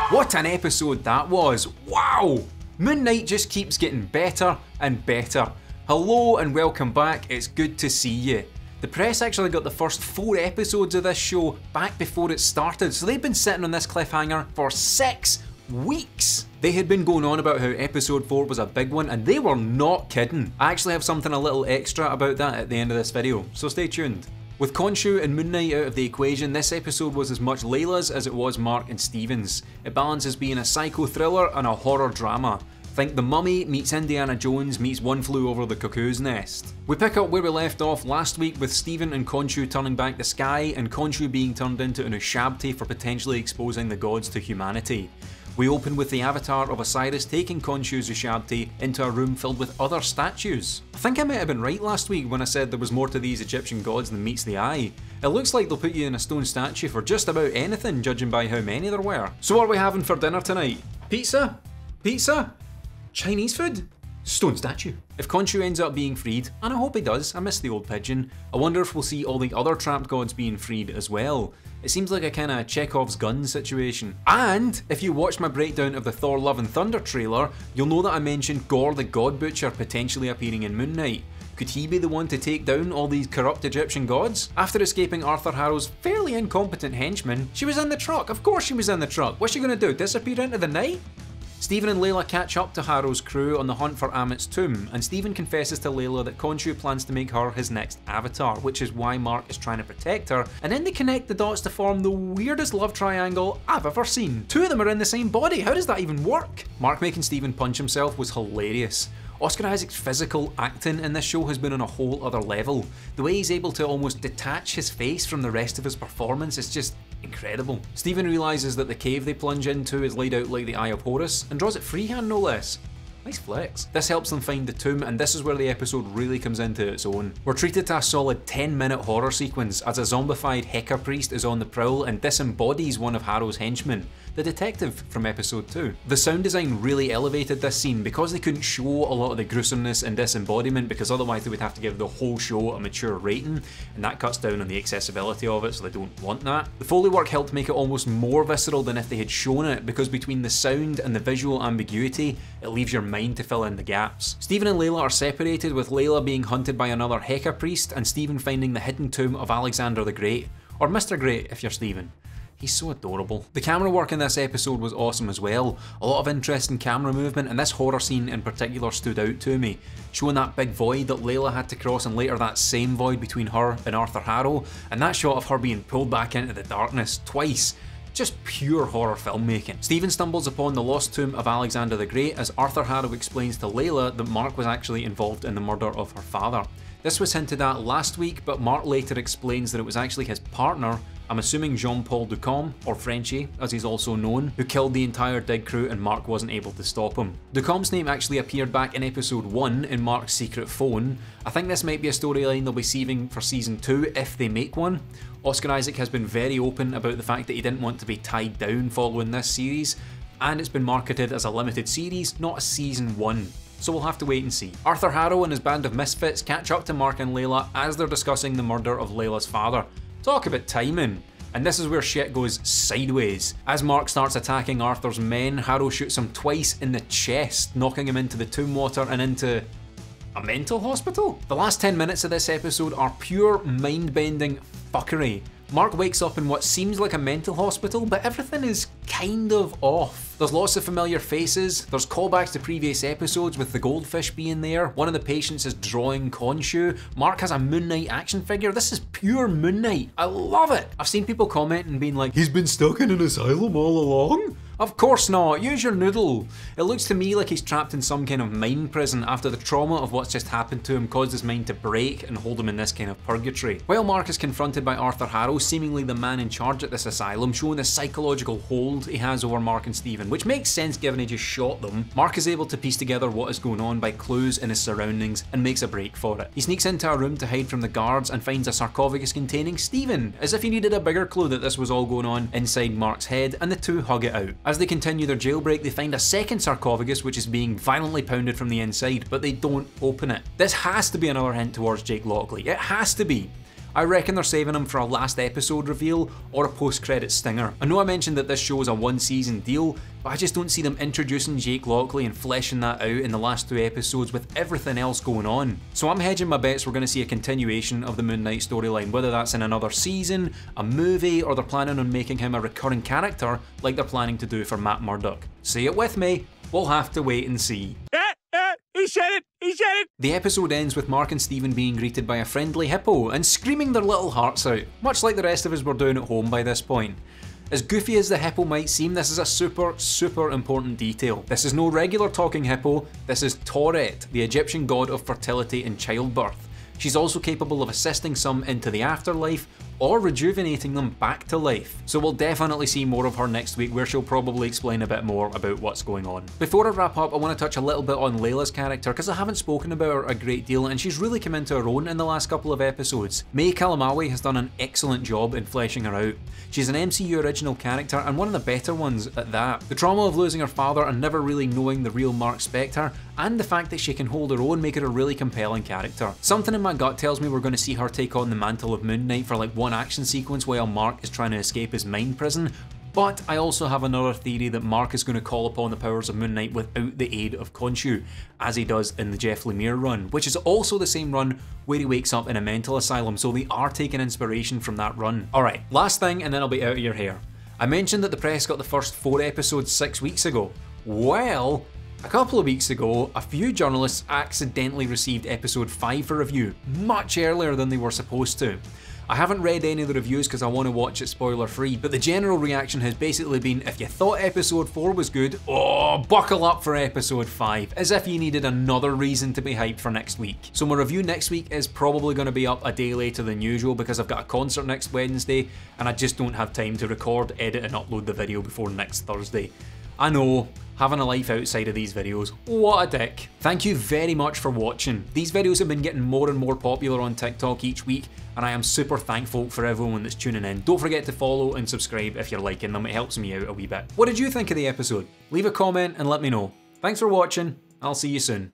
What an episode that was! Wow! Moon Knight just keeps getting better and better. Hello and welcome back, it's good to see you. The press actually got the first 4 episodes of this show back before it started, so they've been sitting on this cliffhanger for 6 weeks. They had been going on about how episode 4 was a big one, and they were not kidding. I actually have something a little extra about that at the end of this video, so stay tuned. With Khonshu and Moon Knight out of the equation, this episode was as much Layla's as it was Mark and Steven's. It balances being a psycho thriller and a horror drama. Think The Mummy meets Indiana Jones meets One Flew Over the Cuckoo's Nest. We pick up where we left off last week with Steven and Khonshu turning back the sky and Khonshu being turned into an Ushabti for potentially exposing the gods to humanity. We open with the avatar of Osiris taking Khonshu's Ushabti into a room filled with other statues. I think I might have been right last week when I said there was more to these Egyptian gods than meets the eye. It looks like they'll put you in a stone statue for just about anything, judging by how many there were. So what are we having for dinner tonight? Pizza? Pizza? Chinese food? Stone statue. If Khonshu ends up being freed, and I hope he does, I miss the old pigeon, I wonder if we'll see all the other trapped gods being freed as well. It seems like a kinda Chekhov's gun situation. And if you watched my breakdown of the Thor Love and Thunder trailer, you'll know that I mentioned Gorr the God Butcher potentially appearing in Moon Knight. Could he be the one to take down all these corrupt Egyptian gods? After escaping Arthur Harrow's fairly incompetent henchmen, she was in the truck. Of course she was in the truck. What's she gonna do, disappear into the night? Steven and Layla catch up to Harrow's crew on the hunt for Amit's tomb, and Steven confesses to Layla that Khonshu plans to make her his next avatar, which is why Mark is trying to protect her, and then they connect the dots to form the weirdest love triangle I've ever seen. 2 of them are in the same body, how does that even work? Mark making Steven punch himself was hilarious. Oscar Isaac's physical acting in this show has been on a whole other level. The way he's able to almost detach his face from the rest of his performance is just incredible. Steven realises that the cave they plunge into is laid out like the Eye of Horus, and draws it freehand no less. Nice flex. This helps them find the tomb, and this is where the episode really comes into its own. We're treated to a solid 10-minute horror sequence as a zombified Heka priest is on the prowl and disembodies one of Harrow's henchmen, the detective from episode 2. The sound design really elevated this scene because they couldn't show a lot of the gruesomeness and disembodiment because otherwise they would have to give the whole show a mature rating, and that cuts down on the accessibility of it, so they don't want that. The Foley work helped make it almost more visceral than if they had shown it, because between the sound and the visual ambiguity, it leaves your mind to fill in the gaps. Steven and Layla are separated, with Layla being hunted by another Heka priest and Steven finding the hidden tomb of Alexander the Great, or Mr. Great if you're Steven. He's so adorable. The camera work in this episode was awesome as well. A lot of interesting camera movement, and this horror scene in particular stood out to me, showing that big void that Layla had to cross and later that same void between her and Arthur Harrow, and that shot of her being pulled back into the darkness twice. Just pure horror filmmaking. Steven stumbles upon the lost tomb of Alexander the Great as Arthur Harrow explains to Layla that Mark was actually involved in the murder of her father. This was hinted at last week, but Mark later explains that it was actually his partner, I'm assuming Jean-Paul Ducombe, or Frenchie as he's also known, who killed the entire dig crew and Mark wasn't able to stop him. Ducombe's name actually appeared back in episode 1 in Mark's secret phone. I think this might be a storyline they'll be saving for season 2 if they make one. Oscar Isaac has been very open about the fact that he didn't want to be tied down following this series, and it's been marketed as a limited series, not a season 1. So we'll have to wait and see. Arthur Harrow and his band of misfits catch up to Mark and Layla as they're discussing the murder of Layla's father. Talk about timing. And this is where shit goes sideways. As Mark starts attacking Arthur's men, Harrow shoots him twice in the chest, knocking him into the tomb water and into a mental hospital? The last 10 minutes of this episode are pure mind-bending fuckery. Mark wakes up in what seems like a mental hospital, but everything is kind of off. There's lots of familiar faces, there's callbacks to previous episodes with the goldfish being there, one of the patients is drawing Khonshu, Mark has a Moon Knight action figure, this is pure Moon Knight, I love it! I've seen people comment and being like, he's been stuck in an asylum all along? Of course not, use your noodle. It looks to me like he's trapped in some kind of mind prison after the trauma of what's just happened to him caused his mind to break and hold him in this kind of purgatory. While Mark is confronted by Arthur Harrow, seemingly the man in charge at this asylum, showing the psychological hold he has over Mark and Steven, which makes sense given he just shot them, Mark is able to piece together what is going on by clues in his surroundings and makes a break for it. He sneaks into a room to hide from the guards and finds a sarcophagus containing Steven, as if he needed a bigger clue that this was all going on inside Mark's head, and the two hug it out. As they continue their jailbreak, they find a second sarcophagus which is being violently pounded from the inside, but they don't open it. This has to be another hint towards Jake Lockley. It has to be. I reckon they're saving him for a last episode reveal or a post-credits stinger. I know I mentioned that this show is a one-season deal, but I just don't see them introducing Jake Lockley and fleshing that out in the last 2 episodes with everything else going on. So I'm hedging my bets we're going to see a continuation of the Moon Knight storyline, whether that's in another season, a movie, or they're planning on making him a recurring character like they're planning to do for Matt Murdock. Say it with me, we'll have to wait and see. He said it! He said it! The episode ends with Mark and Steven being greeted by a friendly hippo and screaming their little hearts out, much like the rest of us were doing at home by this point. As goofy as the hippo might seem, this is a super important detail. This is no regular talking hippo, this is Taweret, the Egyptian god of fertility and childbirth. She's also capable of assisting some into the afterlife or rejuvenating them back to life. So we'll definitely see more of her next week, where she'll probably explain a bit more about what's going on. Before I wrap up, I want to touch a little bit on Layla's character, because I haven't spoken about her a great deal and she's really come into her own in the last couple of episodes. May Calamawy has done an excellent job in fleshing her out. She's an MCU original character and one of the better ones at that. The trauma of losing her father and never really knowing the real Mark Spector, and the fact that she can hold her own, make her a really compelling character. Something in my gut tells me we're going to see her take on the mantle of Moon Knight for like one action sequence while Mark is trying to escape his mind prison, but I also have another theory that Mark is going to call upon the powers of Moon Knight without the aid of Khonshu, as he does in the Jeff Lemire run, which is also the same run where he wakes up in a mental asylum, so they are taking inspiration from that run. Alright, last thing and then I'll be out of your hair. I mentioned that the press got the first 4 episodes 6 weeks ago. Well, a couple of weeks ago, a few journalists accidentally received episode 5 for review, much earlier than they were supposed to. I haven't read any of the reviews because I want to watch it spoiler free, but the general reaction has basically been, if you thought episode 4 was good, oh, buckle up for episode 5, as if you needed another reason to be hyped for next week. So my review next week is probably going to be up a day later than usual because I've got a concert next Wednesday and I just don't have time to record, edit and upload the video before next Thursday. I know, having a life outside of these videos, what a dick. Thank you very much for watching. These videos have been getting more and more popular on TikTok each week, and I am super thankful for everyone that's tuning in. Don't forget to follow and subscribe if you're liking them, it helps me out a wee bit. What did you think of the episode? Leave a comment and let me know. Thanks for watching, I'll see you soon.